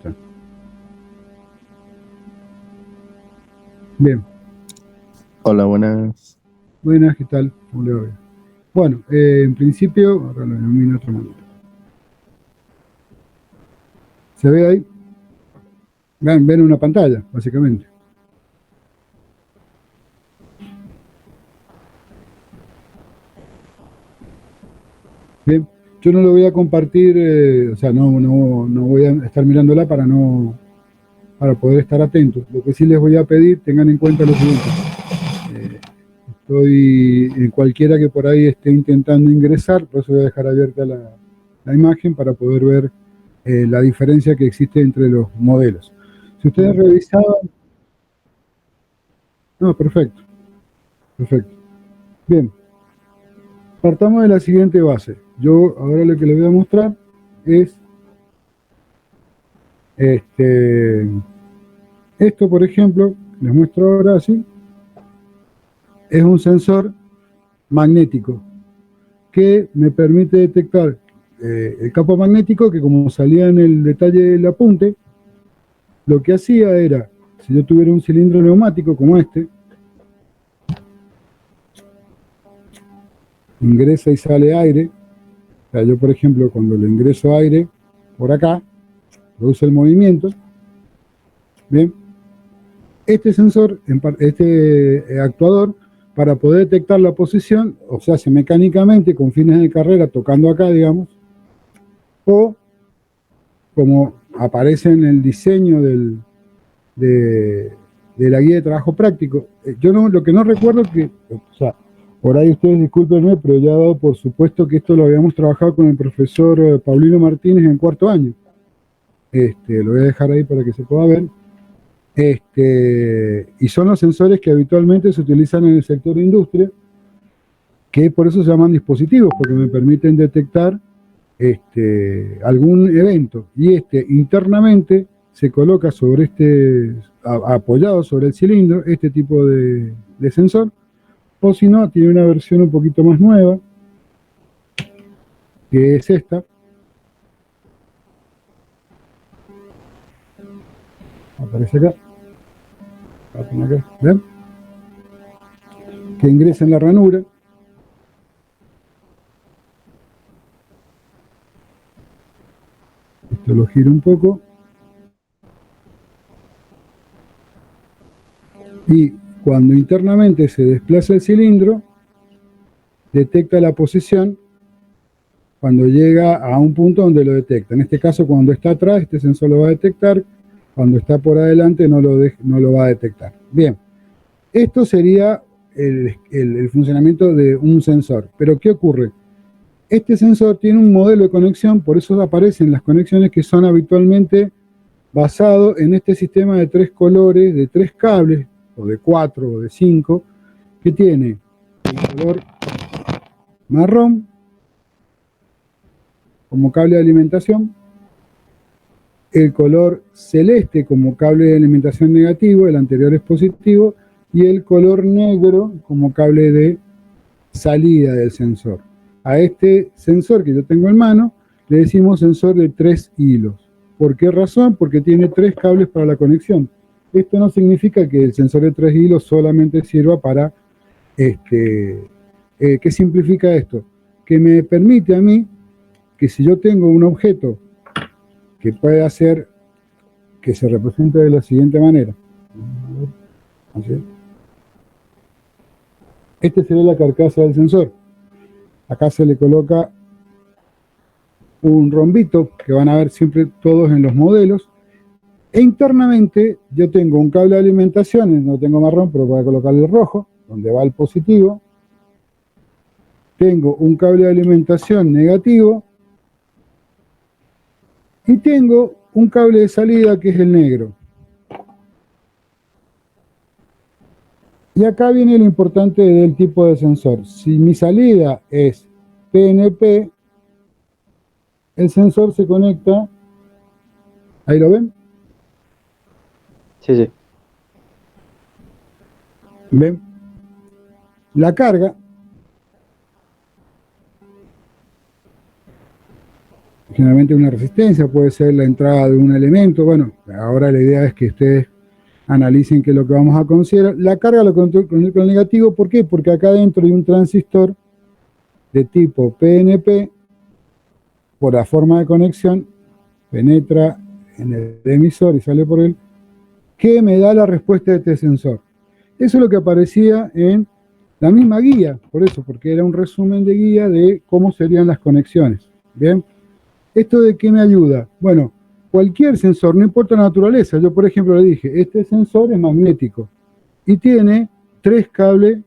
está. Bien. Hola, buenas. Buenas, ¿qué tal? ¿Cómo le va? Bueno, en principio, ahora lo ilumino otro momento. ¿Se ve ahí? Ven una pantalla, básicamente. Bien, yo no lo voy a compartir, o sea, no voy a estar mirándola para poder estar atento. Lo que sí les voy a pedir, tengan en cuenta lo siguiente. Estoy en cualquiera que por ahí esté intentando ingresar, por eso voy a dejar abierta la imagen para poder ver la diferencia que existe entre los modelos. Si ustedes revisaban... No, perfecto, perfecto. Bien, partamos de la siguiente base. Yo ahora lo que les voy a mostrar es esto, por ejemplo, les muestro ahora así, es un sensor magnético que me permite detectar el campo magnético, que como salía en el detalle del apunte, lo que hacía era, si yo tuviera un cilindro neumático como este, ingresa y sale aire, o sea, yo por ejemplo cuando le ingreso aire por acá, produce el movimiento, bien, este sensor, este actuador, para poder detectar la posición, o sea, hace mecánicamente con fines de carrera, tocando acá, digamos, o como aparece en el diseño de la guía de trabajo práctico. Yo no, lo que no recuerdo que, o sea, por ahí ustedes discúlpenme, pero ya he dado por supuesto que esto lo habíamos trabajado con el profesor Paulino Martínez en cuarto año. Lo voy a dejar ahí para que se pueda ver. Y son los sensores que habitualmente se utilizan en el sector de industria, que por eso se llaman dispositivos, porque me permiten detectar algún evento. Y internamente se coloca sobre apoyado sobre el cilindro, este tipo de sensor, o si no, tiene una versión un poquito más nueva, que es esta. Aparece acá. ¿Ven? Que ingresa en la ranura. Esto lo giro un poco. Y cuando internamente se desplaza el cilindro, detecta la posición cuando llega a un punto donde lo detecta. En este caso, cuando está atrás, este sensor lo va a detectar. Cuando está por adelante, no lo va a detectar. Bien, esto sería el funcionamiento de un sensor. Pero ¿qué ocurre? Este sensor tiene un modelo de conexión, por eso aparecen las conexiones que son habitualmente basados en este sistema de 3 colores, de 3 cables, o de 4 o de 5, que tiene el color marrón como cable de alimentación, el color celeste como cable de alimentación negativo, el anterior es positivo, y el color negro como cable de salida del sensor. A este sensor que yo tengo en mano le decimos sensor de 3 hilos. ¿Por qué razón? Porque tiene 3 cables para la conexión. Esto no significa que el sensor de 3 hilos solamente sirva para... ¿qué significa esto? Que me permite a mí que si yo tengo un objeto que puede hacer que se represente de la siguiente manera. Así. Este sería la carcasa del sensor. Acá se le coloca un rombito que van a ver siempre todos en los modelos. E internamente yo tengo un cable de alimentación, no tengo marrón, pero voy a colocarle el rojo, donde va el positivo. Tengo un cable de alimentación negativo. Y tengo un cable de salida que es el negro. Y acá viene lo importante del tipo de sensor. Si mi salida es PNP, el sensor se conecta, ¿ahí lo ven? Sí, sí. ¿Ven? La carga Generalmente una resistencia, puede ser la entrada de un elemento. Bueno, ahora la idea es que ustedes analicen qué es lo que vamos a considerar. La carga lo conecto con el negativo, ¿por qué? Porque acá dentro hay un transistor de tipo PNP, por la forma de conexión, penetra en el emisor y sale por él, que me da la respuesta de este sensor. Eso es lo que aparecía en la misma guía, por eso, porque era un resumen de guía de cómo serían las conexiones. ¿Bien? ¿Esto de qué me ayuda? Bueno, cualquier sensor, no importa la naturaleza. Yo, por ejemplo, le dije, este sensor es magnético y tiene 3 cables,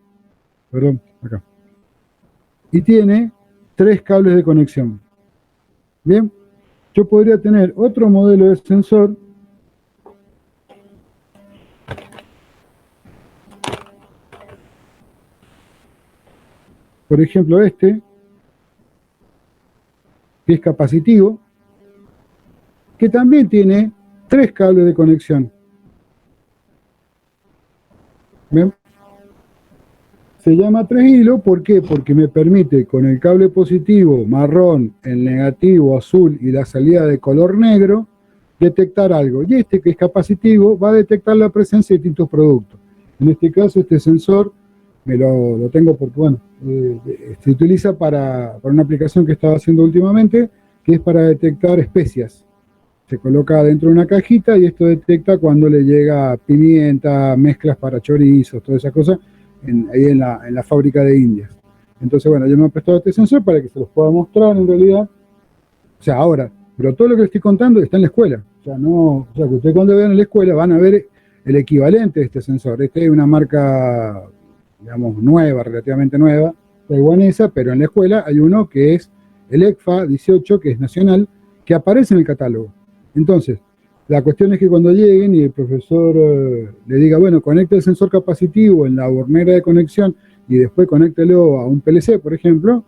perdón, acá, y tiene 3 cables de conexión. Bien, yo podría tener otro modelo de sensor por ejemplo este, que es capacitivo, que también tiene 3 cables de conexión. ¿Ven? Se llama 3 hilos, ¿por qué? Porque me permite con el cable positivo marrón, el negativo azul y la salida de color negro, detectar algo. Y este que es capacitivo va a detectar la presencia de distintos productos. En este caso este sensor me lo tengo porque, bueno, se utiliza para una aplicación que estaba haciendo últimamente, que es para detectar especias. Se coloca dentro de una cajita y esto detecta cuando le llega pimienta, mezclas para chorizos, todas esas cosas, ahí en la fábrica de Indias. Entonces, bueno, yo me he prestado este sensor para que se los pueda mostrar en realidad. O sea, ahora, pero todo lo que les estoy contando está en la escuela. O sea, que ustedes cuando vean en la escuela van a ver el equivalente de este sensor. Este es una marca, digamos, nueva, relativamente nueva, taiwanesa, pero en la escuela hay uno que es el ECFA 18, que es nacional, que aparece en el catálogo. Entonces, la cuestión es que cuando lleguen y el profesor le diga, bueno, conecte el sensor capacitivo en la hornera de conexión y después conéctelo a un PLC, por ejemplo,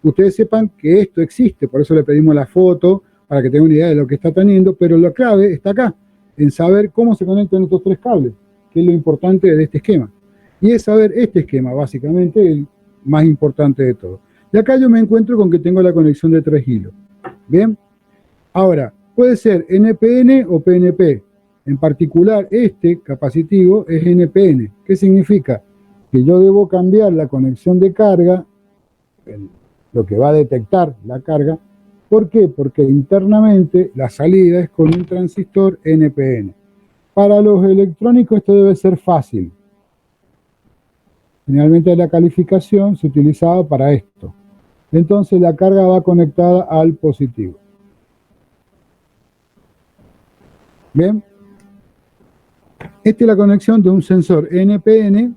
ustedes sepan que esto existe, por eso le pedimos la foto, para que tengan una idea de lo que está teniendo, pero la clave está acá, en saber cómo se conectan estos 3 cables, que es lo importante de este esquema. Y es saber este esquema, básicamente, el más importante de todo. Y acá yo me encuentro con que tengo la conexión de 3 hilos. ¿Bien? Ahora, puede ser NPN o PNP. En particular, este capacitivo es NPN. ¿Qué significa? Que yo debo cambiar la conexión de carga, lo que va a detectar la carga. ¿Por qué? Porque internamente la salida es con un transistor NPN. Para los electrónicos esto debe ser fácil. Generalmente la calificación se utilizaba para esto. Entonces la carga va conectada al positivo. ¿Bien? Esta es la conexión de un sensor NPN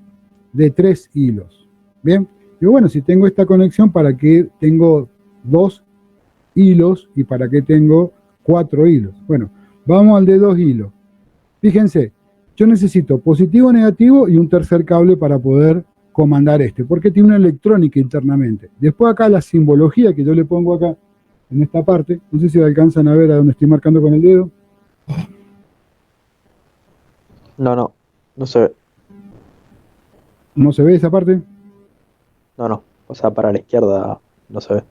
de 3 hilos. ¿Bien? Y bueno, si tengo esta conexión, ¿para qué tengo 2 hilos y para qué tengo 4 hilos? Bueno, vamos al de 2 hilos. Fíjense, yo necesito positivo, negativo y un tercer cable para poder comandar este, porque tiene una electrónica internamente. Después acá la simbología que yo le pongo acá, en esta parte, no sé si alcanzan a ver a donde estoy marcando con el dedo. No se ve. ¿No se ve esa parte? No. O sea, para la izquierda no se ve.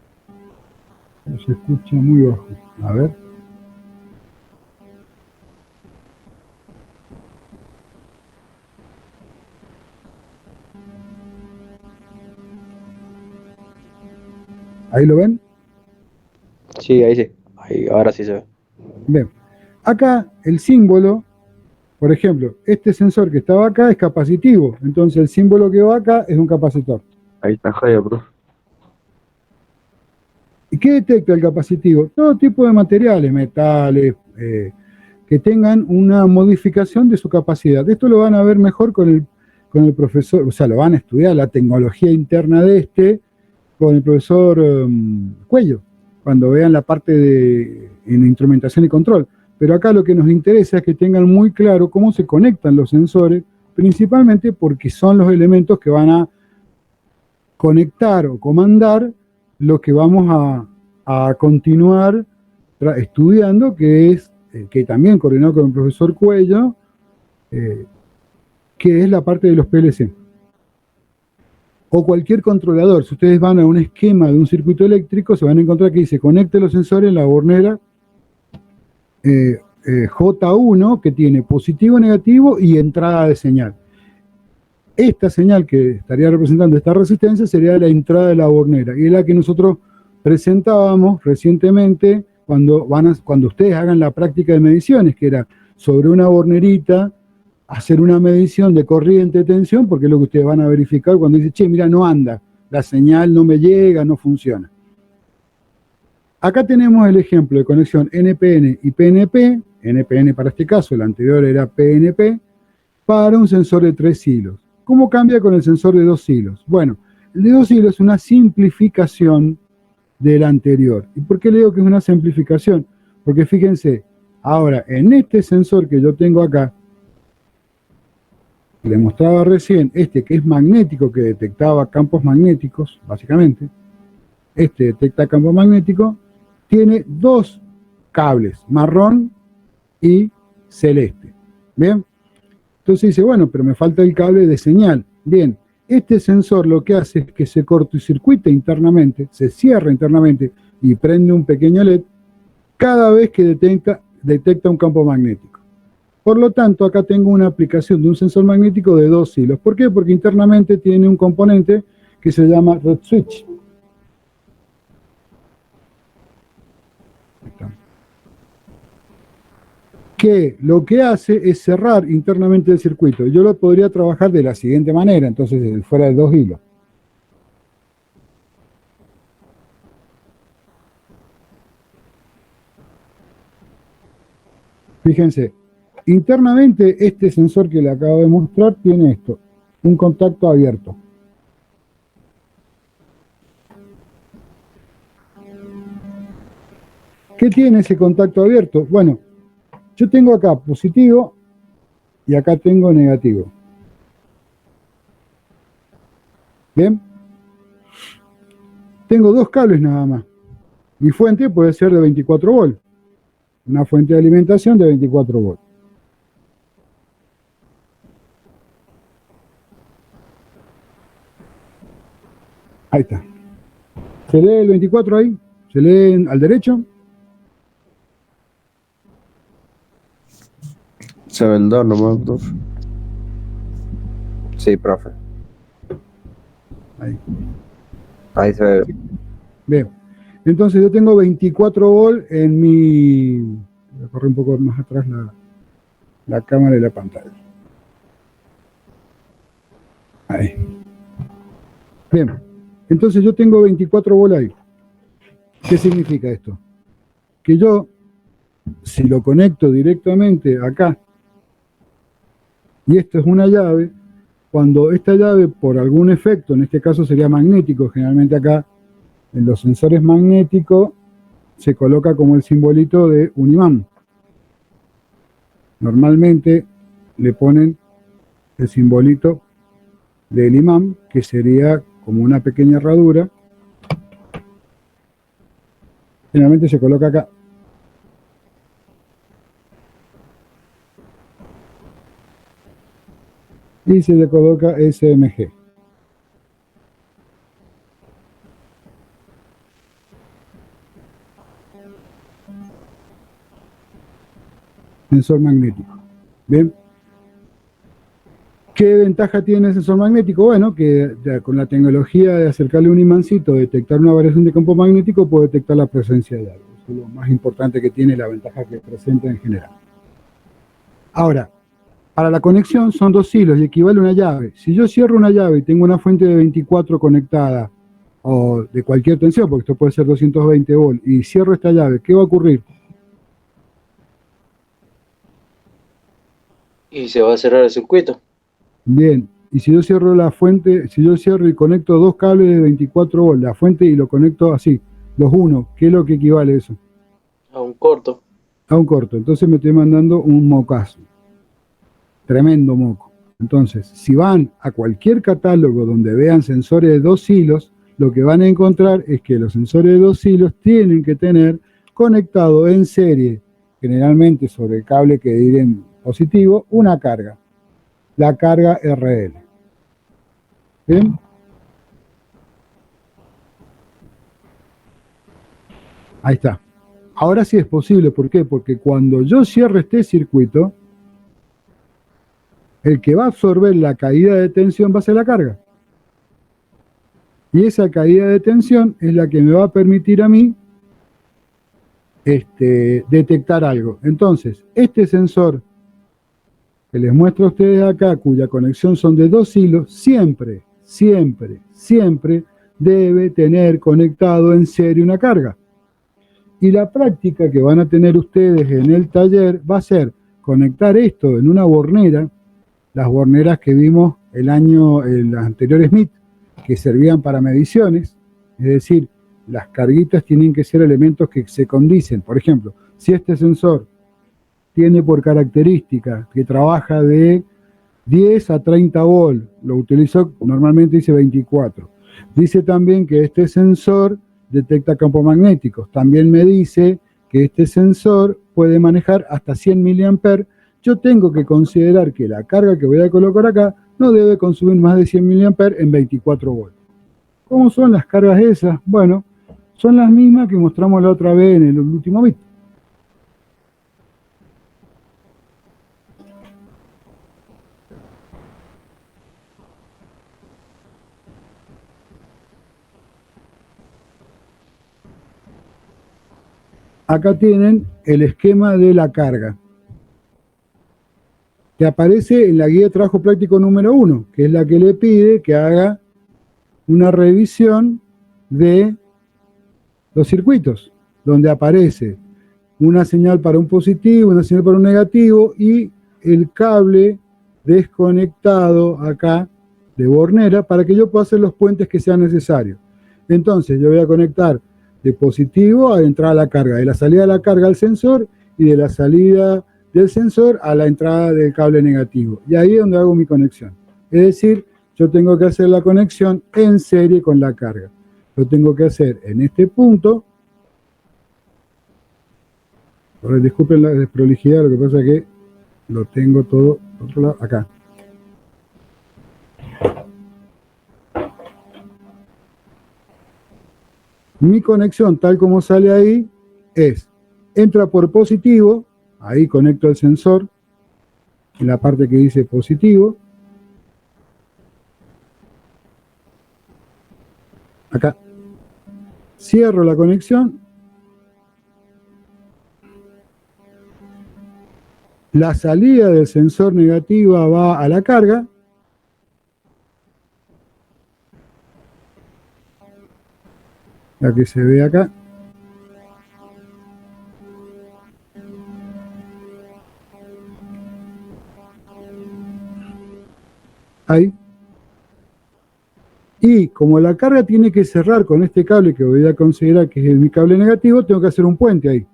Se escucha muy bajo. A ver. ¿Ahí lo ven? Sí, ahí sí. Ahí, ahora sí se ve. Bien. Acá el símbolo, por ejemplo, este sensor que estaba acá es capacitivo. Entonces el símbolo que va acá es un capacitor. Ahí está Jaya, profe. ¿Y qué detecta el capacitivo? Todo tipo de materiales, metales, que tengan una modificación de su capacidad. Esto lo van a ver mejor con el profesor, o sea, lo van a estudiar, la tecnología interna de este, con el profesor Cuello, cuando vean la parte en instrumentación y control. Pero acá lo que nos interesa es que tengan muy claro cómo se conectan los sensores, principalmente porque son los elementos que van a conectar o comandar lo que vamos a continuar estudiando, que es, que también coordinado con el profesor Cuello, que es la parte de los PLC. O cualquier controlador. Si ustedes van a un esquema de un circuito eléctrico, se van a encontrar que dice conecte los sensores en la bornera J1, que tiene positivo, negativo y entrada de señal. Esta señal que estaría representando esta resistencia sería la entrada de la bornera, y es la que nosotros presentábamos recientemente cuando ustedes hagan la práctica de mediciones, que era sobre una bornerita hacer una medición de corriente de tensión, porque es lo que ustedes van a verificar cuando dicen, che, mira, no anda, la señal no me llega, no funciona. Acá tenemos el ejemplo de conexión NPN y PNP, NPN para este caso, el anterior era PNP, para un sensor de 3 hilos. ¿Cómo cambia con el sensor de 2 hilos? Bueno, el de 2 hilos es una simplificación del anterior. ¿Y por qué le digo que es una simplificación? Porque fíjense, ahora en este sensor que yo tengo acá, le mostraba recién, este que es magnético, que detectaba campos magnéticos, básicamente, este detecta campo magnético, tiene 2 cables, marrón y celeste. ¿Bien? Entonces dice, bueno, pero me falta el cable de señal. Bien, este sensor lo que hace es que se cortocircuita internamente, se cierra internamente y prende un pequeño LED cada vez que detecta un campo magnético. Por lo tanto, acá tengo una aplicación de un sensor magnético de 2 hilos. ¿Por qué? Porque internamente tiene un componente que se llama red switch. Que lo que hace es cerrar internamente el circuito. Yo lo podría trabajar de la siguiente manera, entonces fuera de 2 hilos. Fíjense, internamente este sensor que le acabo de mostrar tiene esto, un contacto abierto. ¿Qué tiene ese contacto abierto? Bueno, yo tengo acá positivo y acá tengo negativo. ¿Bien? Tengo 2 cables nada más. Mi fuente puede ser de 24 volts. Una fuente de alimentación de 24 volts. Ahí está. ¿Se lee el 24 ahí? ¿Se lee al derecho? Se ve el 2 nomás, profe. Sí, profe. Ahí. Ahí se ve. Bien. Entonces yo tengo 24 volts en mi... Voy a correr un poco más atrás la cámara y la pantalla. Ahí. Bien. Entonces yo tengo 24 volts ahí. ¿Qué significa esto? Que yo, si lo conecto directamente acá, y esto es una llave, cuando esta llave, por algún efecto, en este caso sería magnético, generalmente acá en los sensores magnéticos se coloca como el simbolito de un imán. Normalmente le ponen el simbolito del imán, que sería como una pequeña herradura. Generalmente se coloca acá. Y se le coloca SMG. Sensor magnético. Bien. ¿Qué ventaja tiene el sensor magnético? Bueno, que con la tecnología de acercarle un imancito, detectar una variación de campo magnético, puede detectar la presencia de algo. Eso es lo más importante que tiene, la ventaja que presenta en general. Ahora, para la conexión son 2 hilos y equivale a una llave. Si yo cierro una llave y tengo una fuente de 24 conectada, o de cualquier tensión, porque esto puede ser 220 volts, y cierro esta llave, ¿qué va a ocurrir? Y se va a cerrar el circuito. Bien, y si yo cierro la fuente, si yo cierro y conecto 2 cables de 24 volts, la fuente, y lo conecto así, los unos, ¿qué es lo que equivale a eso? A un corto. A un corto. Entonces me estoy mandando un mocazo. Tremendo moco. Entonces, si van a cualquier catálogo donde vean sensores de 2 hilos, lo que van a encontrar es que los sensores de 2 hilos tienen que tener conectado en serie, generalmente sobre el cable que dirán positivo, una carga. La carga RL. ¿Bien? Ahí está. Ahora sí es posible. ¿Por qué? Porque cuando yo cierre este circuito, el que va a absorber la caída de tensión va a ser la carga. Y esa caída de tensión es la que me va a permitir a mí detectar algo. Entonces, este sensor que les muestro a ustedes acá, cuya conexión son de 2 hilos, siempre, siempre, siempre debe tener conectado en serie una carga. Y la práctica que van a tener ustedes en el taller va a ser conectar esto en una bornera, las borneras que vimos el anterior Smith, que servían para mediciones, es decir, las carguitas tienen que ser elementos que se condicen. Por ejemplo, si este sensor tiene por característica que trabaja de 10 a 30 volt, lo utilizó, normalmente dice 24. Dice también que este sensor detecta campos magnéticos. También me dice que este sensor puede manejar hasta 100 mA. Yo tengo que considerar que la carga que voy a colocar acá no debe consumir más de 100 mA en 24 volts. ¿Cómo son las cargas esas? Bueno, son las mismas que mostramos la otra vez en el último bit. Acá tienen el esquema de la carga, que aparece en la guía de trabajo práctico número 1, que es la que le pide que haga una revisión de los circuitos, donde aparece una señal para un positivo, una señal para un negativo y el cable desconectado acá de bornera para que yo pueda hacer los puentes que sean necesarios. Entonces yo voy a conectar de positivo a la entrada a la carga, de la salida de la carga al sensor y de la salida del sensor a la entrada del cable negativo. Y ahí es donde hago mi conexión. Es decir, yo tengo que hacer la conexión en serie con la carga. Lo tengo que hacer en este punto. Ahora, disculpen la desprolijidad, lo que pasa es que lo tengo todo otro lado, acá. Mi conexión, tal como sale ahí, es, entra por positivo, ahí conecto el sensor, en la parte que dice positivo, acá, cierro la conexión, la salida del sensor negativa va a la carga, la que se ve acá. Ahí. Y como la carga tiene que cerrar con este cable que voy a considerar que es mi cable negativo, tengo que hacer un puente ahí.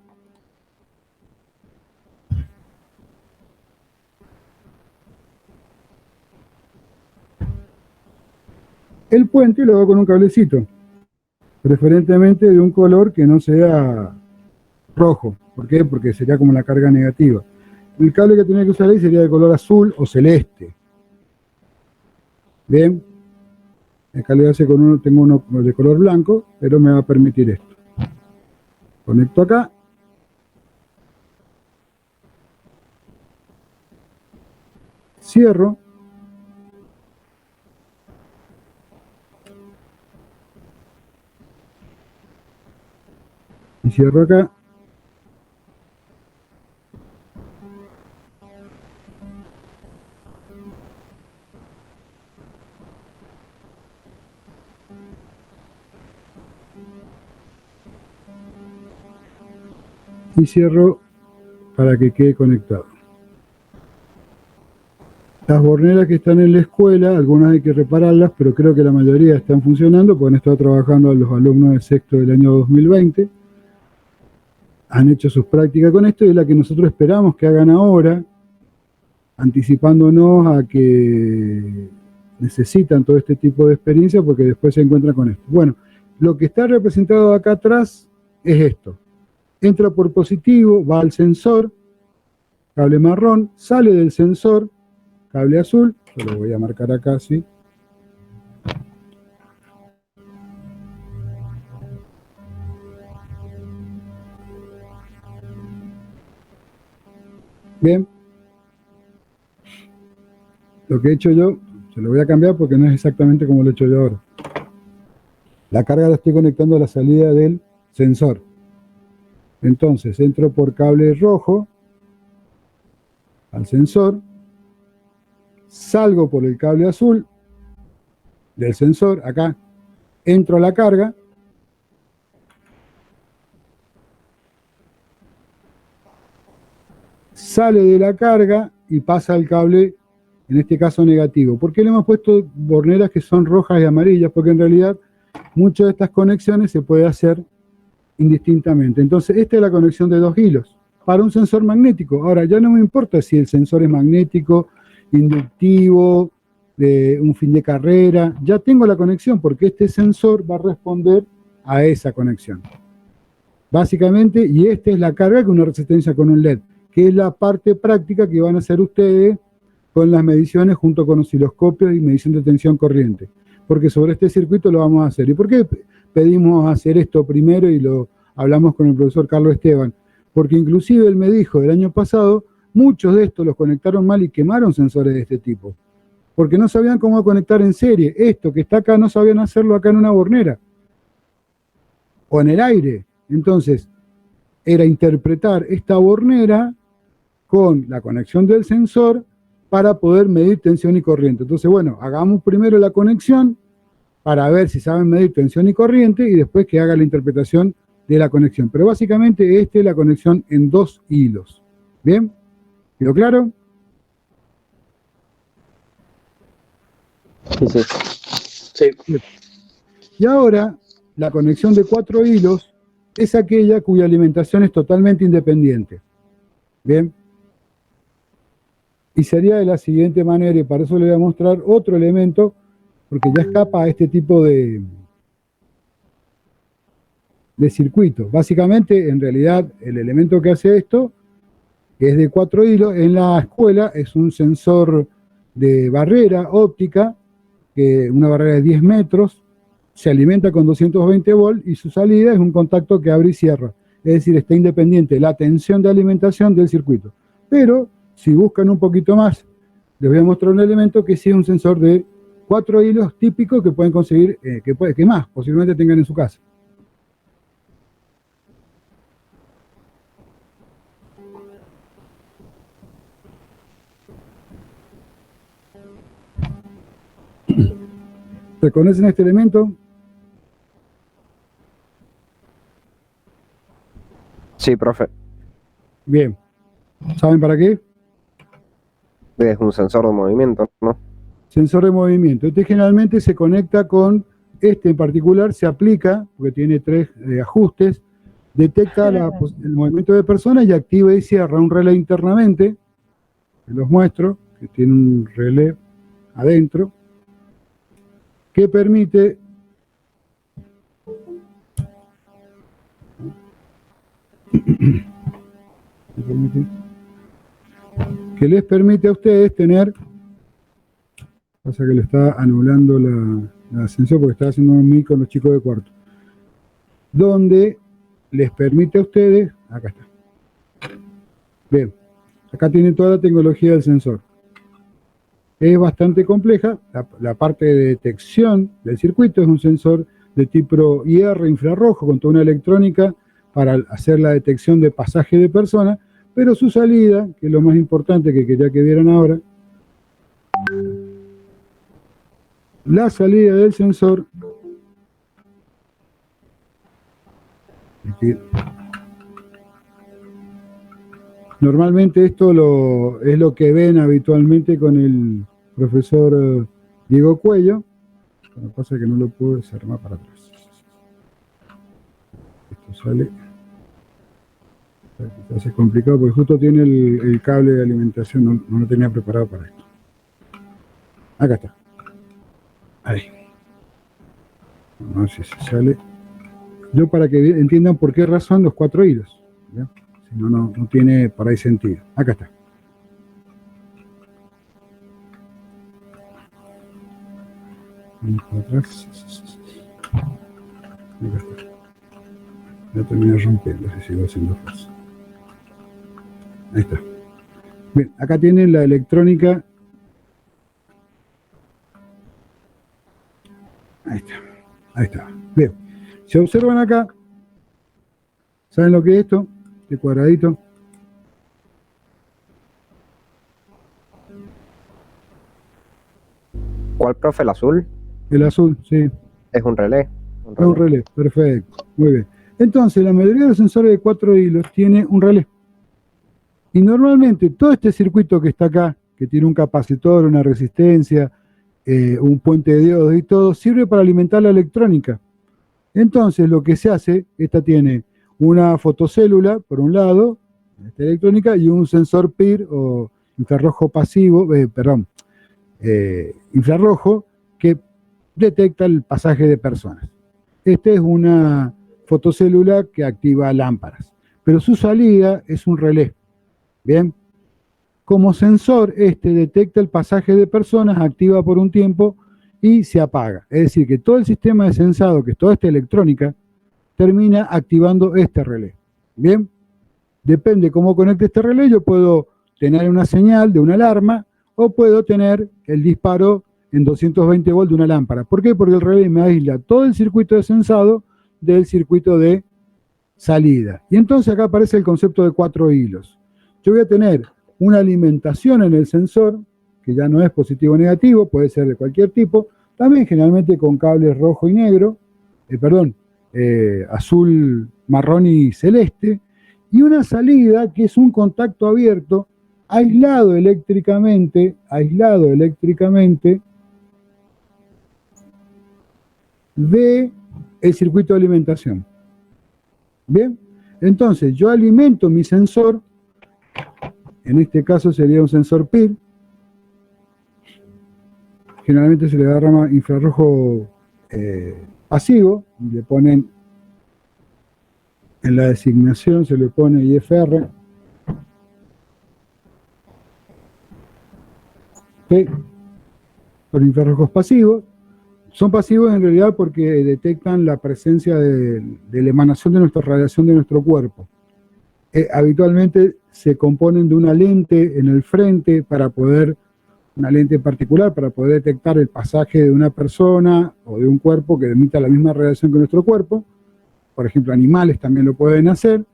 El puente lo hago con un cablecito, preferentemente de un color que no sea rojo. ¿Por qué? Porque sería como la carga negativa. El cable que tenía que usar ahí sería de color azul o celeste. Bien. Acá le hace con uno, tengo uno de color blanco, pero me va a permitir esto. Conecto acá. Cierro. Y cierro acá. Y cierro para que quede conectado. Las borneras que están en la escuela, algunas hay que repararlas, pero creo que la mayoría están funcionando, porque han estado trabajando los alumnos de sexto del año 2020. Han hecho sus prácticas con esto y es la que nosotros esperamos que hagan ahora, anticipándonos a que necesitan todo este tipo de experiencia porque después se encuentran con esto. Bueno, lo que está representado acá atrás es esto. Entra por positivo, va al sensor, cable marrón, sale del sensor, cable azul, yo lo voy a marcar acá, ¿sí? Bien. Lo que he hecho yo, se lo voy a cambiar porque no es exactamente como lo he hecho yo ahora. La carga la estoy conectando a la salida del sensor. Entonces entro por cable rojo al sensor, salgo por el cable azul del sensor, acá entro a la carga, sale de la carga y pasa al cable, en este caso negativo. ¿Por qué le hemos puesto borneras que son rojas y amarillas? Porque en realidad muchas de estas conexiones se puede hacer indistintamente. Entonces, esta es la conexión de 2 hilos para un sensor magnético. Ahora, ya no me importa si el sensor es magnético, inductivo, de un fin de carrera. Ya tengo la conexión porque este sensor va a responder a esa conexión. Básicamente, y esta es la carga con una resistencia con un LED, que es la parte práctica que van a hacer ustedes con las mediciones junto con osciloscopios y medición de tensión corriente. Porque sobre este circuito lo vamos a hacer. ¿Y por qué pedimos hacer esto primero y lo hablamos con el profesor Carlos Esteban? Porque inclusive él me dijo el año pasado, muchos de estos los conectaron mal y quemaron sensores de este tipo. Porque no sabían cómo conectar en serie. Esto que está acá no sabían hacerlo acá en una bornera. O en el aire. Entonces, era interpretar esta bornera con la conexión del sensor para poder medir tensión y corriente. Entonces, bueno, hagamos primero la conexión para ver si saben medir tensión y corriente y después que haga la interpretación de la conexión. Pero básicamente esta es la conexión en 2 hilos. ¿Bien? ¿Quedó claro? Sí, sí. Sí. Y ahora, la conexión de 4 hilos es aquella cuya alimentación es totalmente independiente. ¿Bien? Y sería de la siguiente manera, y para eso le voy a mostrar otro elemento, porque ya escapa a este tipo de circuito. Básicamente, en realidad, el elemento que hace esto, que es de 4 hilos, en la escuela es un sensor de barrera óptica, que una barrera de 10 metros, se alimenta con 220 volts y su salida es un contacto que abre y cierra. Es decir, está independiente la tensión de alimentación del circuito. Pero, si buscan un poquito más, les voy a mostrar un elemento que sí es un sensor de 4 hilos típico que pueden conseguir, que más posiblemente tengan en su casa. ¿Reconocen este elemento? Sí, profe. Bien. ¿Saben para qué? Es un sensor de movimiento, ¿no? Sensor de movimiento. Este generalmente se conecta con, este en particular se aplica, porque tiene 3 ajustes, detecta el movimiento de personas y activa y cierra un relé internamente, que los muestro, que tiene un relé adentro, que permite que les permite a ustedes tener, pasa que le está anulando la ascensión porque está haciendo un mic con los chicos de cuarto, donde les permite a ustedes, acá está, bien, acá tienen toda la tecnología del sensor. Es bastante compleja, la parte de detección del circuito es un sensor de tipo IR infrarrojo con toda una electrónica para hacer la detección de pasaje de personas, pero su salida, que es lo más importante que quería que vieran ahora, la salida del sensor, aquí, normalmente esto es lo que ven habitualmente con el profesor Diego Cuello. Lo que pasa es que no lo puedo desarmar para atrás. Esto sale. Quizás es complicado porque justo tiene el cable de alimentación, no lo tenía preparado para esto. Acá está. Ahí. Vamos a ver si se sale. Yo para que entiendan por qué razón los 4 hilos. ¿Ya? Si no, no tiene por ahí sentido. Acá está. Vamos para atrás. Acá está. Ya terminé rompiendo, si sigo haciendo fuerza. Ahí está. Bien, acá tienen la electrónica. Ahí está. Ahí está. Bien. Si observan acá, ¿saben lo que es esto? Este cuadradito. ¿Cuál, profe? ¿El azul? El azul, sí. Es un relé. Un Es un relé, perfecto. Muy bien. Entonces, la mayoría de los sensores de 4 hilos tiene un relé. Y normalmente todo este circuito que está acá, que tiene un capacitor, una resistencia, un puente de diodos y todo, sirve para alimentar la electrónica. Entonces, lo que se hace, esta tiene una fotocélula, por un lado, esta electrónica, y un sensor PIR o infrarrojo pasivo, infrarrojo, que detecta el pasaje de personas. Esta es una fotocélula que activa lámparas, pero su salida es un relé. Bien, como sensor, este detecta el pasaje de personas, activa por un tiempo y se apaga. Es decir, que todo el sistema de sensado, que es toda esta electrónica, termina activando este relé. Bien, depende cómo conecte este relé, yo puedo tener una señal de una alarma o puedo tener el disparo en 220 volts de una lámpara. ¿Por qué? Porque el relé me aísla todo el circuito de sensado del circuito de salida. Y entonces acá aparece el concepto de 4 hilos. Yo voy a tener una alimentación en el sensor, que ya no es positivo o negativo, puede ser de cualquier tipo, también generalmente con cables rojo y negro, azul, marrón y celeste, y una salida que es un contacto abierto, aislado eléctricamente de el circuito de alimentación. Bien, entonces yo alimento mi sensor, en este caso sería un sensor PIR, generalmente se le da infrarrojo pasivo, y le ponen en la designación, se le pone IFR, por infrarrojos pasivos. Son pasivos en realidad porque detectan la presencia de la emanación de nuestra radiación de nuestro cuerpo. Habitualmente se componen de una lente en el frente una lente particular para poder detectar el pasaje de una persona o de un cuerpo que emita la misma radiación que nuestro cuerpo. Por ejemplo, animales también lo pueden hacer.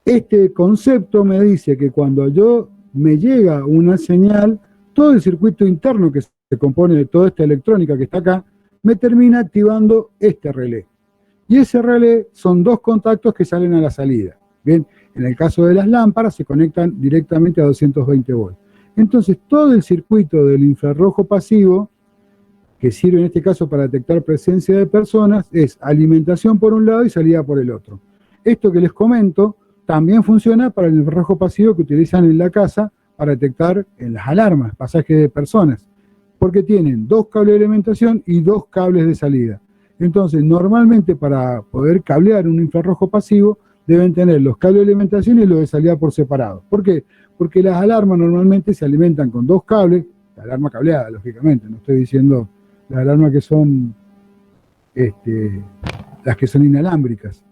Este concepto me dice que cuando me llega una señal, todo el circuito interno que se compone de toda esta electrónica que está acá, me termina activando este relé. Y ese relé son 2 contactos que salen a la salida. Bien, en el caso de las lámparas se conectan directamente a 220 volts. Entonces, todo el circuito del infrarrojo pasivo, que sirve en este caso para detectar presencia de personas, es alimentación por un lado y salida por el otro. Esto que les comento también funciona para el infrarrojo pasivo que utilizan en la casa para detectar en las alarmas, pasajes de personas, porque tienen 2 cables de alimentación y 2 cables de salida. Entonces, normalmente para poder cablear un infrarrojo pasivo, deben tener los cables de alimentación y los de salida por separado. ¿Por qué? Porque las alarmas normalmente se alimentan con 2 cables, la alarma cableada, lógicamente, no estoy diciendo las alarmas que son las que son inalámbricas.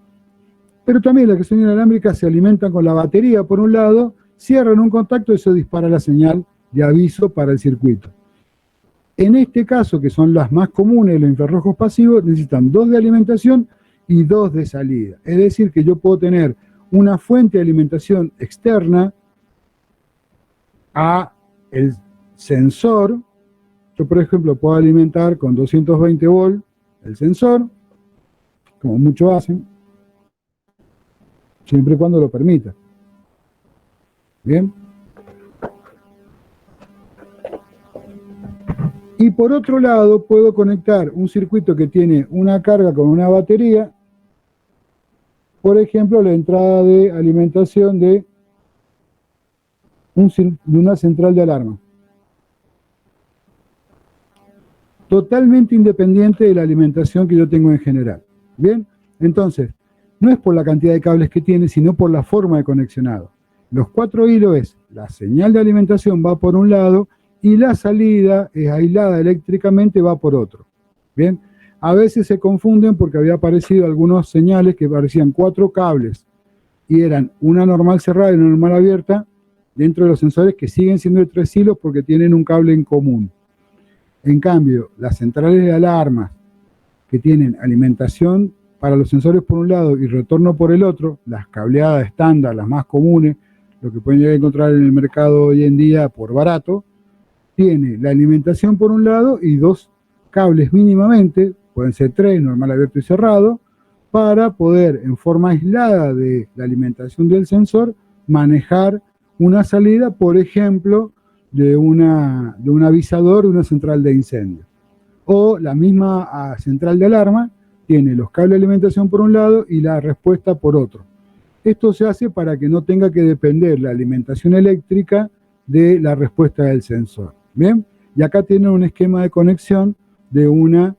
Pero también las que son inalámbricas se alimentan con la batería por un lado, cierran un contacto y eso dispara la señal de aviso para el circuito. En este caso, que son las más comunes, los infrarrojos pasivos, necesitan 2 de alimentación y 2 de salida. Es decir, que yo puedo tener una fuente de alimentación externa a el sensor. Yo, por ejemplo, puedo alimentar con 220 volts el sensor, como muchos hacen, siempre y cuando lo permita. Bien. Y por otro lado, puedo conectar un circuito que tiene una carga con una batería, por ejemplo, la entrada de alimentación de una central de alarma. Totalmente independiente de la alimentación que yo tengo en general. Bien, entonces, no es por la cantidad de cables que tiene, sino por la forma de conexionado. Los 4 hilos es, la señal de alimentación va por un lado y la salida es aislada eléctricamente, va por otro. Bien, a veces se confunden porque había aparecido algunos señales que parecían 4 cables y eran una normal cerrada y una normal abierta, dentro de los sensores que siguen siendo de 3 hilos porque tienen un cable en común. En cambio, las centrales de alarmas que tienen alimentación para los sensores por un lado y retorno por el otro, las cableadas estándar, las más comunes, lo que pueden llegar a encontrar en el mercado hoy en día por barato, tiene la alimentación por un lado y 2 cables mínimamente, pueden ser 3, normal, abierto y cerrado, para poder en forma aislada de la alimentación del sensor manejar una salida, por ejemplo, de un avisador de una central de incendio. O la misma central de alarma tiene los cables de alimentación por un lado y la respuesta por otro. Esto se hace para que no tenga que depender la alimentación eléctrica de la respuesta del sensor. ¿Bien? Y acá tienen un esquema de conexión de un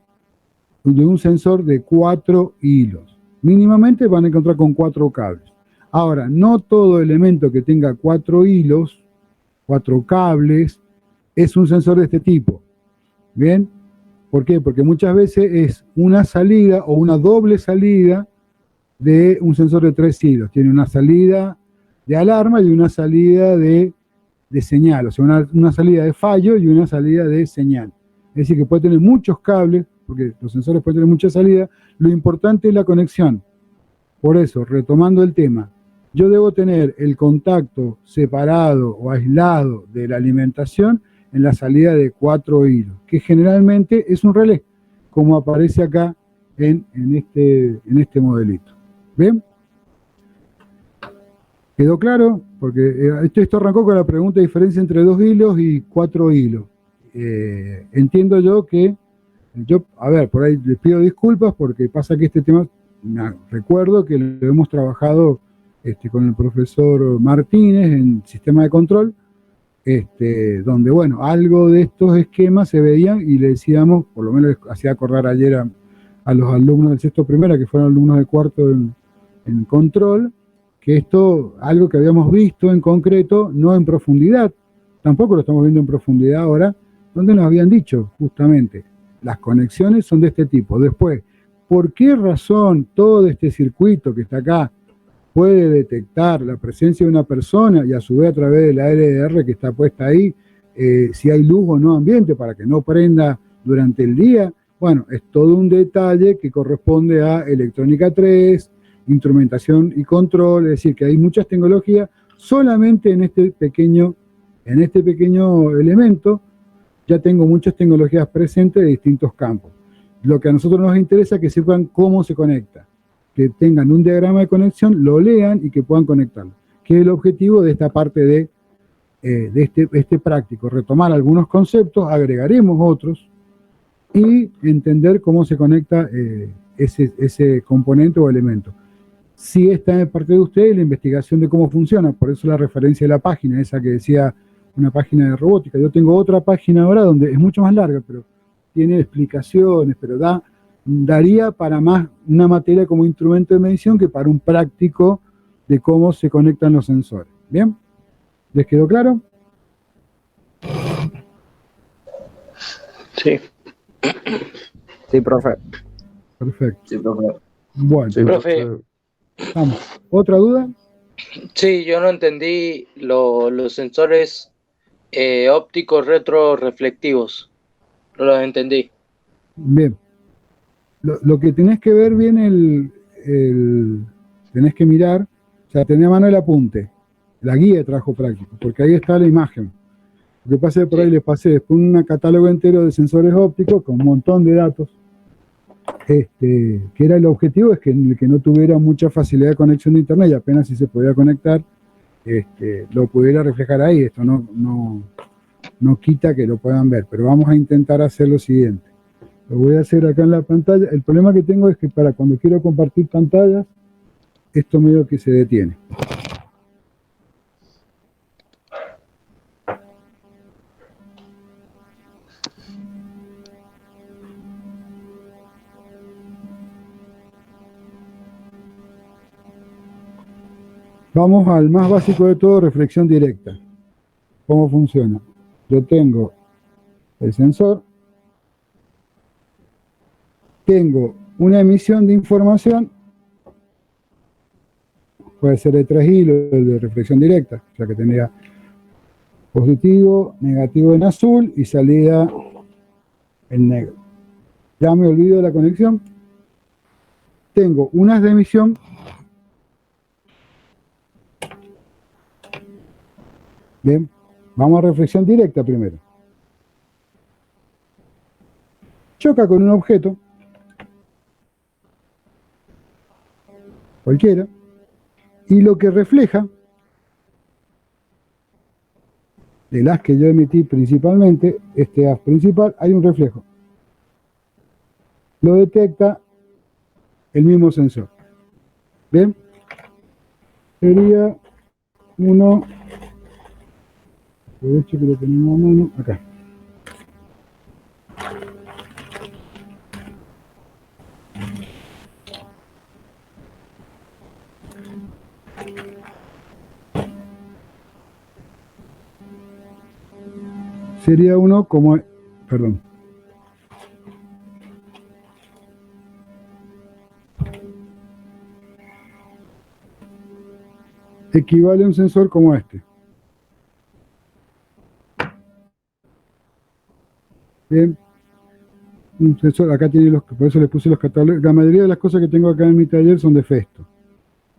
sensor de 4 hilos. Mínimamente van a encontrar con 4 cables. Ahora, no todo elemento que tenga 4 hilos, 4 cables, es un sensor de este tipo. ¿Bien? ¿Por qué? Porque muchas veces es una salida o una doble salida de un sensor de 3 hilos. Tiene una salida de alarma y una salida de señal, o sea, una salida de fallo y una salida de señal. Es decir, que puede tener muchos cables, porque los sensores pueden tener mucha salida. Lo importante es la conexión. Por eso, retomando el tema, yo debo tener el contacto separado o aislado de la alimentación en la salida de 4 hilos, que generalmente es un relé, como aparece acá en este modelito. ¿Ven? ¿Quedó claro? Porque esto arrancó con la pregunta de diferencia entre 2 hilos y 4 hilos. Entiendo yo que, a ver, por ahí les pido disculpas porque pasa que este tema, recuerdo que lo hemos trabajado con el profesor Martínez en sistema de control, donde, bueno, algo de estos esquemas se veían y le decíamos, por lo menos les hacía acordar ayer a los alumnos del sexto primera, que fueron alumnos de cuarto en control, que esto, algo que habíamos visto en concreto, no en profundidad, tampoco lo estamos viendo en profundidad ahora, donde nos habían dicho justamente, las conexiones son de este tipo. Después, ¿por qué razón todo este circuito que está acá puede detectar la presencia de una persona y a su vez a través de la LDR que está puesta ahí, si hay luz o no ambiente para que no prenda durante el día? Bueno, es todo un detalle que corresponde a electrónica 3, instrumentación y control, es decir, que hay muchas tecnologías solamente en este pequeño elemento. Ya tengo muchas tecnologías presentes de distintos campos. Lo que a nosotros nos interesa es que sepan cómo se conecta, que tengan un diagrama de conexión, lo lean y que puedan conectarlo, que es el objetivo de esta parte de este práctico, retomar algunos conceptos, agregaremos otros y entender cómo se conecta ese componente o elemento. Sí está de parte de ustedes la investigación de cómo funciona, por eso la referencia de la página, esa que decía una página de robótica. Yo tengo otra página ahora donde es mucho más larga, pero tiene explicaciones, pero daría para más una materia como instrumento de medición que para un práctico de cómo se conectan los sensores. ¿Bien? ¿Les quedó claro? Sí. Sí, profe. Perfecto. Sí, profe. Bueno, Sí, Profe. vamos. ¿Otra duda? Sí, yo no entendí los sensores ópticos retroreflectivos. No los entendí. Bien. Lo que tenés que ver bien, tenés que mirar, o sea, tenés a mano el apunte, la guía de trabajo práctico, porque ahí está la imagen. Lo que pasa es que por ahí les pasé después un catálogo entero de sensores ópticos con un montón de datos, que era el objetivo, es que el que no tuviera mucha facilidad de conexión de internet y apenas si se podía conectar, lo pudiera reflejar ahí. Esto no quita que lo puedan ver, pero vamos a intentar hacer lo siguiente. Lo voy a hacer acá en la pantalla. El problema que tengo es que para cuando quiero compartir pantallas, esto medio que se detiene. Vamos al más básico de todo, reflexión directa. ¿Cómo funciona? Yo tengo el sensor, tengo una emisión de información, puede ser de 3 hilos, de reflexión directa, o sea que tendría Positivo, negativo en azul y salida en negro. Ya me olvido de la conexión. Tengo un haz de emisión. Bien, vamos a reflexión directa primero. Choca con un objeto, cualquiera, y lo que refleja, del haz que yo emití principalmente, este haz principal, hay un reflejo. Lo detecta el mismo sensor. Bien, sería uno, aprovecho que lo tenemos a mano, acá. Sería uno como, perdón. Equivale a un sensor como este. Bien. Un sensor, acá tiene los, por eso les puse los catálogos. La mayoría de las cosas que tengo acá en mi taller son de Festo.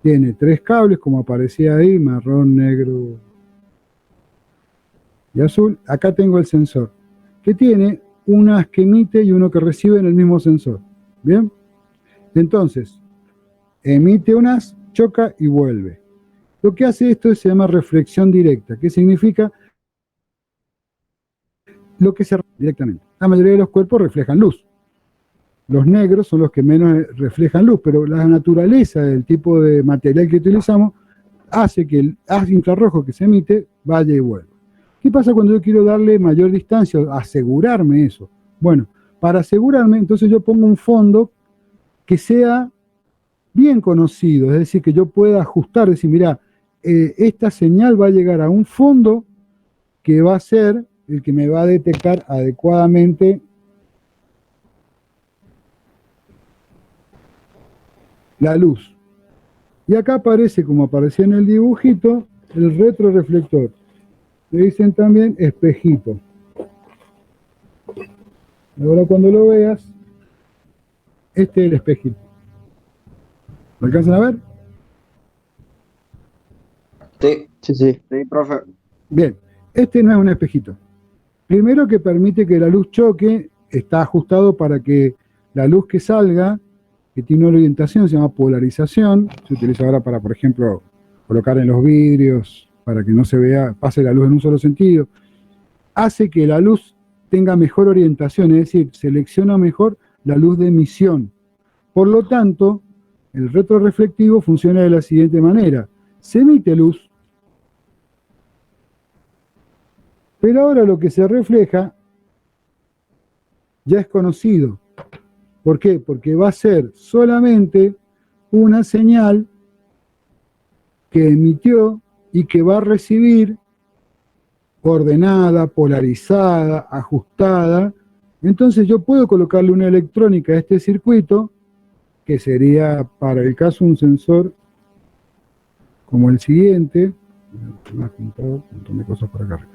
Tiene 3 cables, como aparecía ahí, marrón, negro y azul. Acá tengo el sensor, que tiene unas que emite y uno que recibe en el mismo sensor. ¿Bien? Entonces, emite unas, choca y vuelve. Lo que hace esto se llama reflexión directa, que significa lo que se directamente. La mayoría de los cuerpos reflejan luz. Los negros son los que menos reflejan luz, pero la naturaleza del tipo de material que utilizamos hace que el haz infrarrojo que se emite vaya y vuelva. ¿Qué pasa cuando yo quiero darle mayor distancia, asegurarme eso? Bueno, para asegurarme, entonces yo pongo un fondo que sea bien conocido, es decir, que yo pueda ajustar, decir, mira, esta señal va a llegar a un fondo que va a ser el que me va a detectar adecuadamente la luz. Y acá aparece, como aparecía en el dibujito, el retroreflector. Le dicen también espejito. Ahora cuando lo veas, este es el espejito. ¿Lo alcanzan a ver? Sí, sí, sí. Sí, profe. Bien, este no es un espejito. Primero que permite que la luz choque, está ajustado para que la luz que salga, que tiene una orientación, se llama polarización, se utiliza ahora para, por ejemplo, colocar en los vidrios, para que no se vea, pase la luz en un solo sentido, hace que la luz tenga mejor orientación, es decir, selecciona mejor la luz de emisión. Por lo tanto, el retroreflectivo funciona de la siguiente manera. Se emite luz, pero ahora lo que se refleja ya es conocido. ¿Por qué? Porque va a ser solamente una señal que emitió y que va a recibir ordenada, polarizada, ajustada. Entonces yo puedo colocarle una electrónica a este circuito, que sería para el caso un sensor como el siguiente. Me ha juntado un montón de cosas por acá arriba.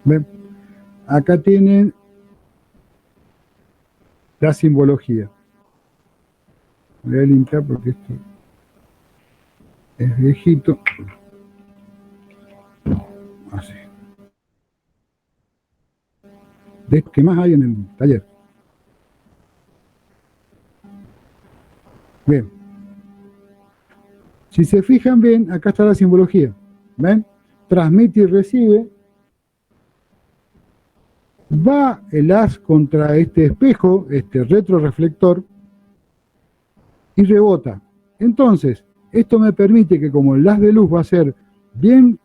¿Ven? Acá tienen la simbología. Voy a limpiar porque esto es viejito. Así. ¿Qué más hay en el taller? Bien. Si se fijan bien, acá está la simbología. ¿Ven? Transmite y recibe. Va el haz contra este espejo, este retroreflector, y rebota. Entonces, esto me permite que como el haz de luz va a ser bien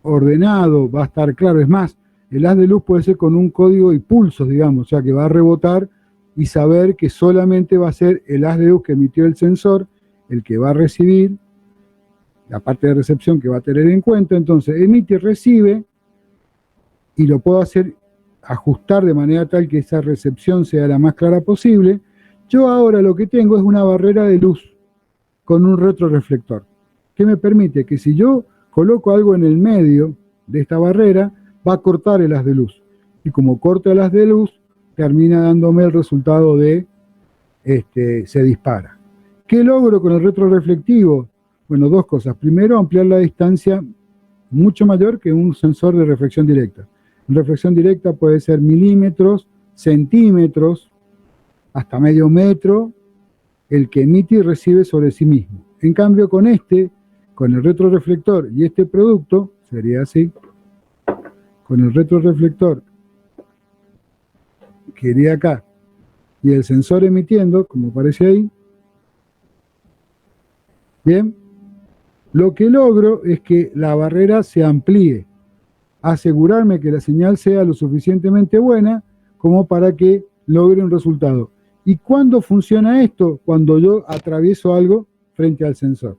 ordenado, va a estar claro, es más, el haz de luz puede ser con un código y pulsos, digamos, o sea que va a rebotar y saber que solamente va a ser el haz de luz que emitió el sensor, el que va a recibir, la parte de recepción que va a tener en cuenta. Entonces emite y recibe, y lo puedo hacer ajustar de manera tal que esa recepción sea la más clara posible, yo ahora lo que tengo es una barrera de luz con un retroreflector, que me permite que si yo coloco algo en el medio de esta barrera, va a cortar el haz de luz. Y como corta el haz de luz, termina dándome el resultado de, se dispara. ¿Qué logro con el retroreflectivo? Bueno, dos cosas. Primero, ampliar la distancia mucho mayor que un sensor de reflexión directa. En reflexión directa puede ser milímetros, centímetros, hasta medio metro, el que emite y recibe sobre sí mismo. En cambio, con el retroreflector y este producto, sería así, con el retroreflector que iría acá, y el sensor emitiendo, como aparece ahí, bien, lo que logro es que la barrera se amplíe, asegurarme que la señal sea lo suficientemente buena como para que logre un resultado. ¿Y cuándo funciona esto? Cuando yo atravieso algo frente al sensor,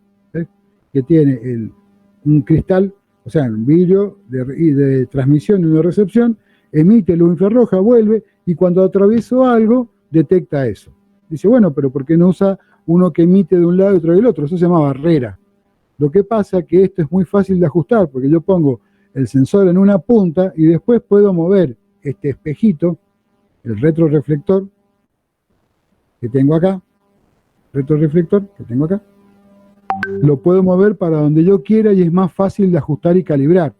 que tiene un cristal, o sea, un vidrio de transmisión y una recepción, emite luz infrarroja, vuelve, y cuando atravieso algo, detecta eso. Dice, bueno, pero ¿por qué no usa uno que emite de un lado y otro del otro? Eso se llama barrera. Lo que pasa es que esto es muy fácil de ajustar, porque yo pongo el sensor en una punta y después puedo mover este espejito, el retroreflector que tengo acá, lo puedo mover para donde yo quiera y es más fácil de ajustar y calibrar,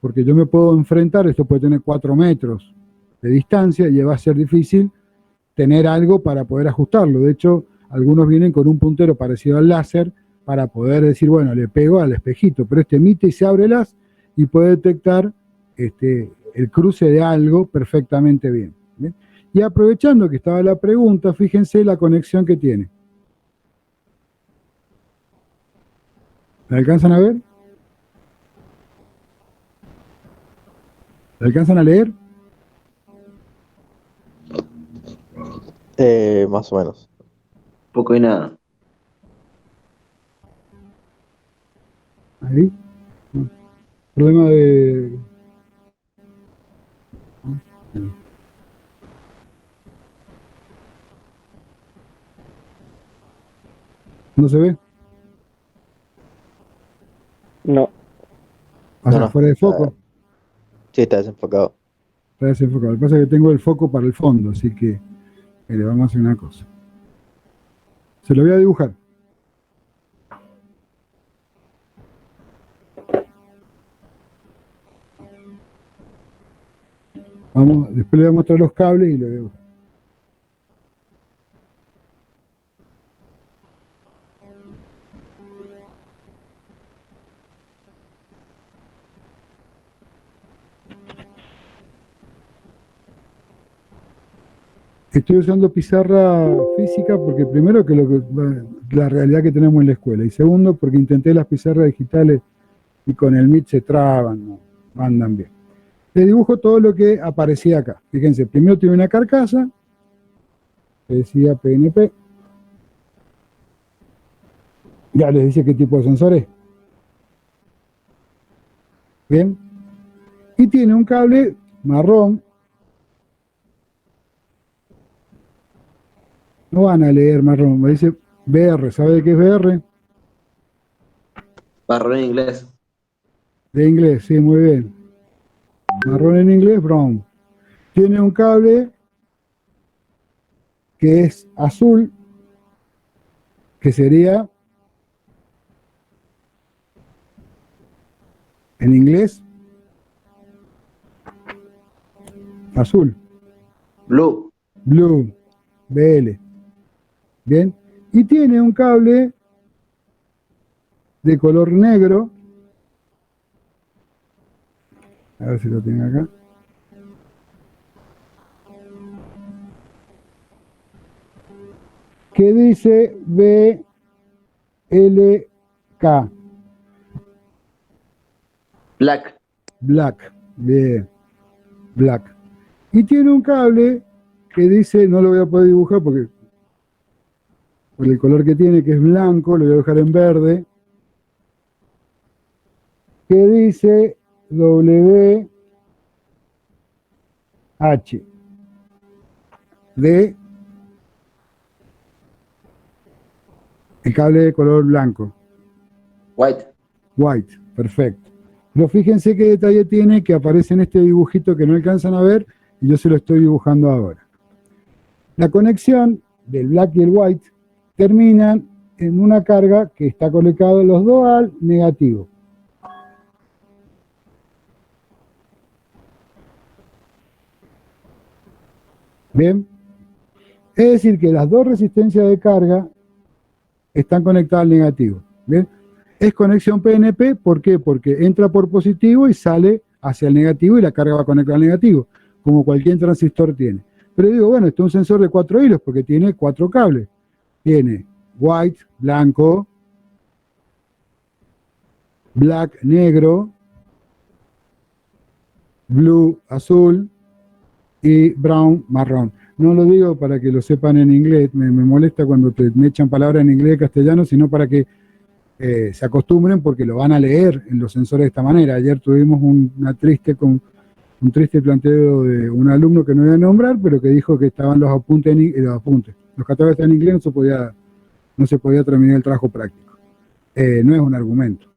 porque yo me puedo enfrentar, esto puede tener 4 metros de distancia y va a ser difícil tener algo para poder ajustarlo. De hecho, algunos vienen con un puntero parecido al láser para poder decir, bueno, le pego al espejito, pero emite y se abre el haz y puede detectar el cruce de algo perfectamente bien. ¿Bien? Y aprovechando que estaba la pregunta, fíjense la conexión que tiene. ¿La alcanzan a ver? ¿La alcanzan a leer? Más o menos. Poco y nada. Ahí. Problema de... ¿No se ve? No. O sea, No. fuera de foco. Sí, está desenfocado. Está desenfocado. Lo que pasa es que tengo el foco para el fondo, así que le vamos a hacer una cosa. Se lo voy a dibujar. Después le voy a mostrar los cables y lo voy a dibujar. Estoy usando pizarra física porque primero que la realidad que tenemos en la escuela y segundo porque intenté las pizarras digitales y con el MIT se traban, no andan bien. Les dibujo todo lo que aparecía acá. Fíjense, primero tiene una carcasa que decía PNP. Ya les dice qué tipo de sensor es. Bien. Y tiene un cable marrón. No van a leer marrón, me dice BR. ¿Sabe de qué es BR? Marrón en inglés. De inglés, sí, muy bien. Marrón en inglés, brown. Tiene un cable que es azul, que sería en inglés azul. Blue. Blue, BL. Bien. Y tiene un cable de color negro. A ver si lo tiene acá. Que dice BLK. Black. Black. Bien. Black. Y tiene un cable que dice, no lo voy a poder dibujar porque por el color que tiene, que es blanco, lo voy a dejar en verde, que dice WH H, D, el cable de color blanco, White. white, perfecto. Pero fíjense qué detalle tiene que aparece en este dibujito que no alcanzan a ver y yo se lo estoy dibujando ahora. La conexión del black y el white terminan en una carga que está conectado los dos al negativo. Bien, es decir que las dos resistencias de carga están conectadas al negativo. Bien, es conexión PNP, ¿por qué? Porque entra por positivo y sale hacia el negativo y la carga va a conectar al negativo, como cualquier transistor tiene. Pero digo, bueno, este es un sensor de 4 hilos porque tiene 4 cables. Tiene white, blanco, black, negro, blue, azul y brown, marrón. No lo digo para que lo sepan en inglés, me molesta cuando me echan palabras en inglés y castellano, sino para que se acostumbren porque lo van a leer en los sensores de esta manera. Ayer tuvimos un triste planteo de un alumno que no voy a nombrar, pero que dijo que estaban los apuntes, los catálogos están en inglés, no se podía terminar el trabajo práctico. No es un argumento,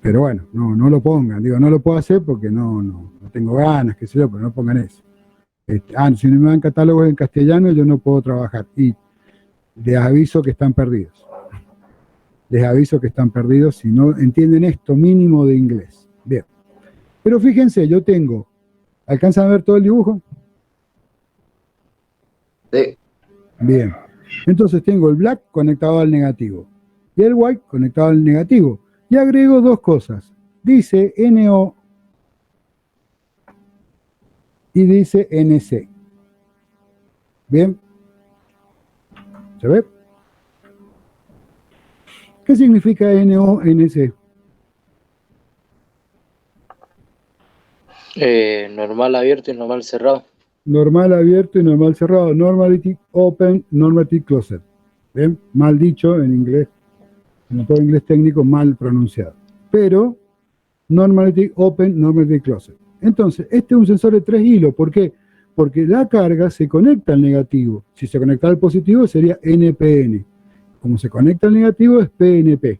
pero bueno, no lo pongan, digo, no lo puedo hacer porque no tengo ganas, qué sé yo, pero no pongan eso. Si no me dan catálogos en castellano, yo no puedo trabajar. Y les aviso que están perdidos. Les aviso que están perdidos si no entienden esto mínimo de inglés. Bien. Pero fíjense, yo tengo, ¿alcanzan a ver todo el dibujo? Sí. Bien. Entonces tengo el black conectado al negativo y el white conectado al negativo. Y agrego dos cosas. Dice NO y dice NC. Bien. ¿Se ve? ¿Qué significa NO, NC? Normal abierto y normal cerrado. Normal abierto y normal cerrado. Normality open, normality closed. Bien, mal dicho en inglés, en todo inglés técnico, mal pronunciado. Pero normality open, normality closed. Entonces, este es un sensor de 3 hilos. ¿Por qué? Porque la carga se conecta al negativo. Si se conecta al positivo sería NPN. Como se conecta al negativo es PNP.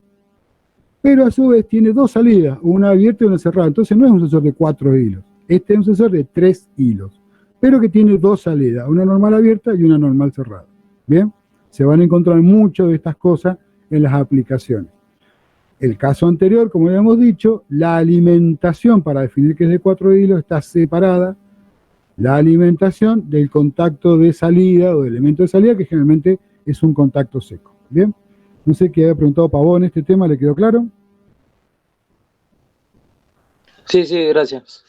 Pero a su vez tiene dos salidas, una abierta y una cerrada. Entonces no es un sensor de 4 hilos. Este es un sensor de 3 hilos. Pero que tiene dos salidas, una normal abierta y una normal cerrada. Bien, se van a encontrar muchas de estas cosas en las aplicaciones. El caso anterior, como habíamos dicho, la alimentación para definir que es de 4 hilos está separada. La alimentación del contacto de salida o del elemento de salida, que generalmente es un contacto seco. Bien, no sé qué había preguntado Pavón en este tema, ¿le quedó claro? Sí, gracias.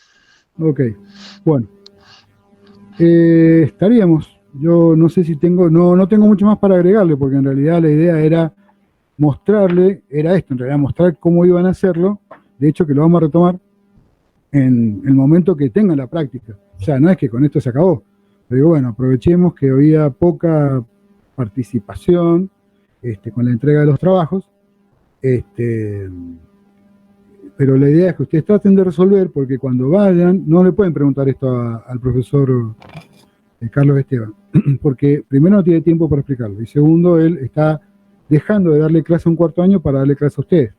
Ok, bueno. Estaríamos. Yo no sé si tengo, no tengo mucho más para agregarle, porque en realidad la idea era mostrarle, era esto, en realidad mostrar cómo iban a hacerlo. De hecho, que lo vamos a retomar en el momento que tengan la práctica. O sea, no es que con esto se acabó. Pero digo, bueno, aprovechemos que había poca participación con la entrega de los trabajos. Pero la idea es que ustedes traten de resolver, porque cuando vayan, no le pueden preguntar esto al profesor Carlos Esteban, porque primero no tiene tiempo para explicarlo, y segundo, él está dejando de darle clase a un cuarto año para darle clase a ustedes.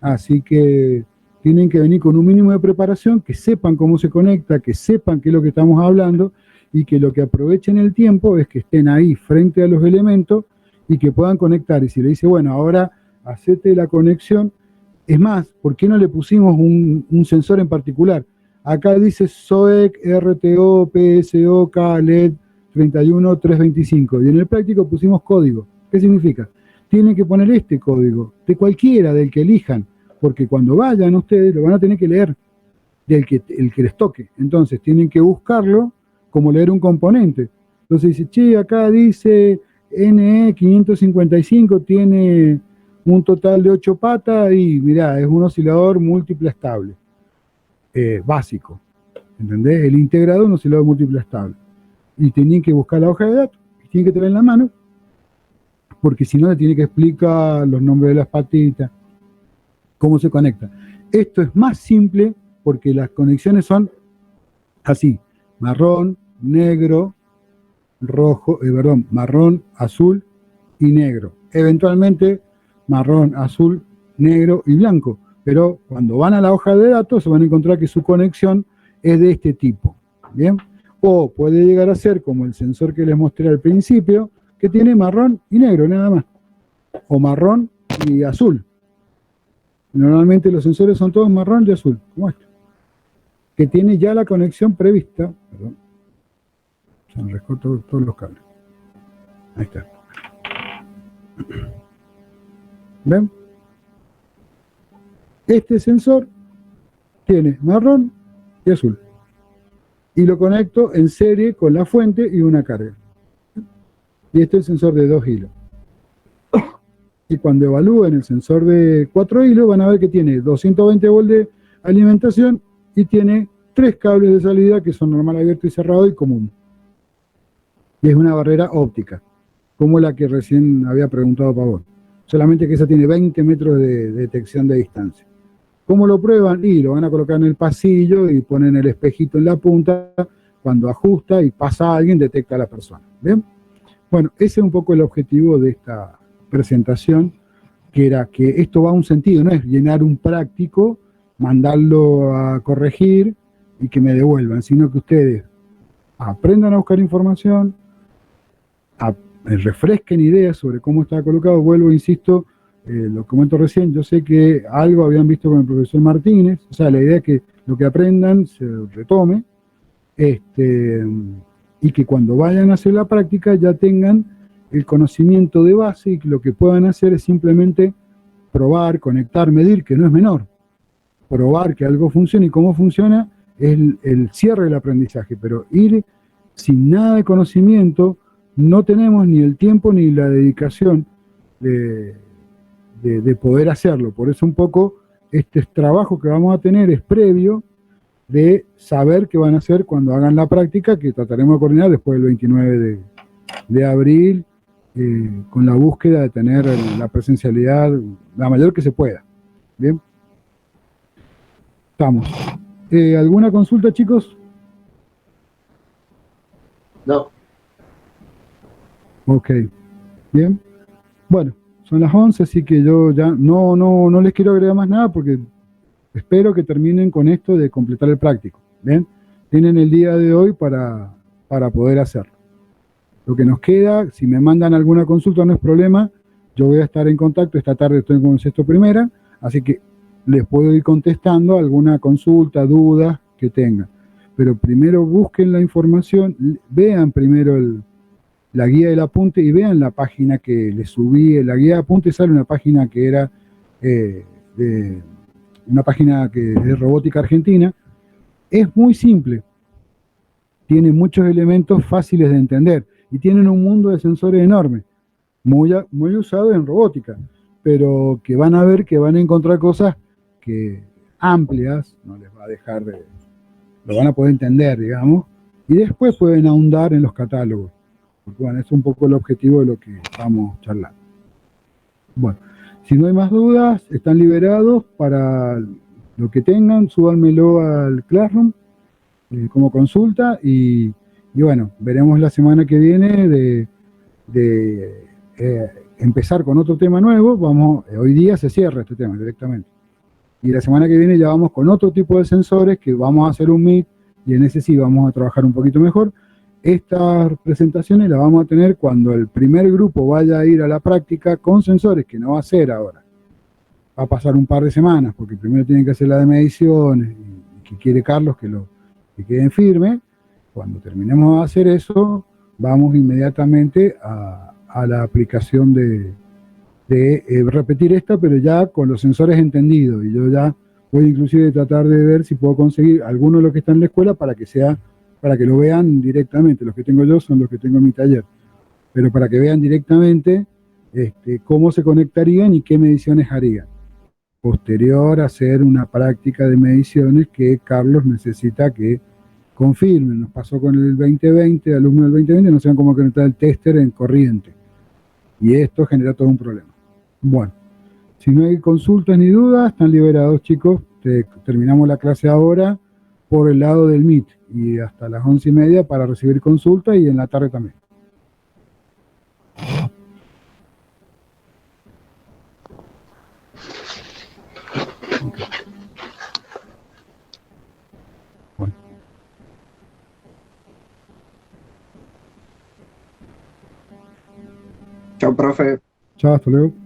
Así que tienen que venir con un mínimo de preparación, que sepan cómo se conecta, que sepan qué es lo que estamos hablando, y que lo que aprovechen el tiempo es que estén ahí frente a los elementos y que puedan conectar. Y si le dice, bueno, ahora hacete la conexión. Es más, ¿por qué no le pusimos un sensor en particular? Acá dice SOEC, RTO, PSOK, LED 31325. Y en el práctico pusimos código. ¿Qué significa? Tienen que poner este código, de cualquiera, del que elijan, porque cuando vayan ustedes lo van a tener que leer, el que les toque. Entonces tienen que buscarlo como leer un componente. Entonces dice, che, acá dice NE555, tiene un total de 8 patas y mirá, es un oscilador múltiple estable, básico, ¿entendés? El integrado es un oscilador múltiple estable. Y tienen que buscar la hoja de datos, y tienen que tener en la mano, porque si no le tiene que explicar los nombres de las patitas, cómo se conecta. Esto es más simple porque las conexiones son así, marrón, negro, rojo, marrón, azul y negro. Eventualmente marrón, azul, negro y blanco. Pero cuando van a la hoja de datos se van a encontrar que su conexión es de este tipo. ¿Bien? O puede llegar a ser como el sensor que les mostré al principio, que tiene marrón y negro nada más. O marrón y azul. Normalmente los sensores son todos marrón y azul, como este. Que tiene ya la conexión prevista. Perdón. Se me rescó todos los cables. Ahí está. ¿Ven? Este sensor tiene marrón y azul. Y lo conecto en serie con la fuente y una carga. Y este es el sensor de 2 hilos. Y cuando evalúen el sensor de 4 hilos, van a ver que tiene 220 volts de alimentación y tiene 3 cables de salida que son normal, abierto y cerrado y común. Y es una barrera óptica, como la que recién había preguntado Pavón. Solamente que esa tiene 20 metros de detección de distancia. ¿Cómo lo prueban? Y lo van a colocar en el pasillo y ponen el espejito en la punta. Cuando ajusta y pasa alguien, detecta a la persona. ¿Bien? Bueno, ese es un poco el objetivo de esta presentación, que era que esto va a un sentido, no es llenar un práctico, mandarlo a corregir y que me devuelvan, sino que ustedes aprendan a buscar información, refresquen ideas sobre cómo está colocado. Vuelvo, insisto, lo comento recién, yo sé que algo habían visto con el profesor Martínez, o sea, la idea es que lo que aprendan se retome, y que cuando vayan a hacer la práctica ya tengan el conocimiento de base y que lo que puedan hacer es simplemente probar, conectar, medir, que no es menor. Probar que algo funciona y cómo funciona es el cierre del aprendizaje, pero ir sin nada de conocimiento, no tenemos ni el tiempo ni la dedicación de poder hacerlo. Por eso un poco este trabajo que vamos a tener es previo de saber qué van a hacer cuando hagan la práctica, que trataremos de coordinar después del 29 de abril, con la búsqueda de tener la presencialidad la mayor que se pueda. ¿Bien? Estamos. ¿Alguna consulta, chicos? No. Ok. Bien. Bueno, son las 11, así que yo ya no les quiero agregar más nada porque espero que terminen con esto de completar el práctico. ¿Bien? Tienen el día de hoy para poder hacerlo. Lo que nos queda, si me mandan alguna consulta no es problema, yo voy a estar en contacto. Esta tarde estoy con Sexto Primera, así que les puedo ir contestando alguna consulta, duda que tengan. Pero primero busquen la información, vean primero la guía del apunte y vean la página que les subí. La guía de apunte sale una página que era una página que es de Robótica Argentina. Es muy simple, tiene muchos elementos fáciles de entender y tienen un mundo de sensores enorme, muy usado en robótica, pero que van a ver que van a encontrar cosas que amplias, no les va a dejar lo van a poder entender, digamos, y después pueden ahondar en los catálogos, porque bueno, es un poco el objetivo de lo que estamos charlando. Bueno, si no hay más dudas, están liberados para lo que tengan, súbanmelo al Classroom como consulta y bueno, veremos la semana que viene de empezar con otro tema nuevo. Hoy día se cierra este tema directamente. Y la semana que viene ya vamos con otro tipo de sensores que vamos a hacer un meet y en ese sí vamos a trabajar un poquito mejor. Estas presentaciones las vamos a tener cuando el primer grupo vaya a ir a la práctica con sensores, que no va a ser ahora. Va a pasar un par de semanas, porque primero tienen que hacer la de mediciones, y que quiere Carlos que queden firmes. Cuando terminemos de hacer eso, vamos inmediatamente a la aplicación de repetir esta, pero ya con los sensores entendidos. Y yo ya voy inclusive a tratar de ver si puedo conseguir alguno de los que están en la escuela para que lo vean directamente. Los que tengo yo son los que tengo en mi taller. Pero para que vean directamente cómo se conectarían y qué mediciones harían. Posterior a hacer una práctica de mediciones que Carlos necesita que confirmen. Nos pasó con el 2020, alumno del 2020, no saben cómo conectar el tester en corriente. Y esto genera todo un problema. Bueno, si no hay consultas ni dudas, están liberados, chicos. terminamos la clase ahora por el lado del Meet y hasta las 11:30 para recibir consulta y en la tarde también. Okay. Bueno. Chao, profe. Chao, hasta luego.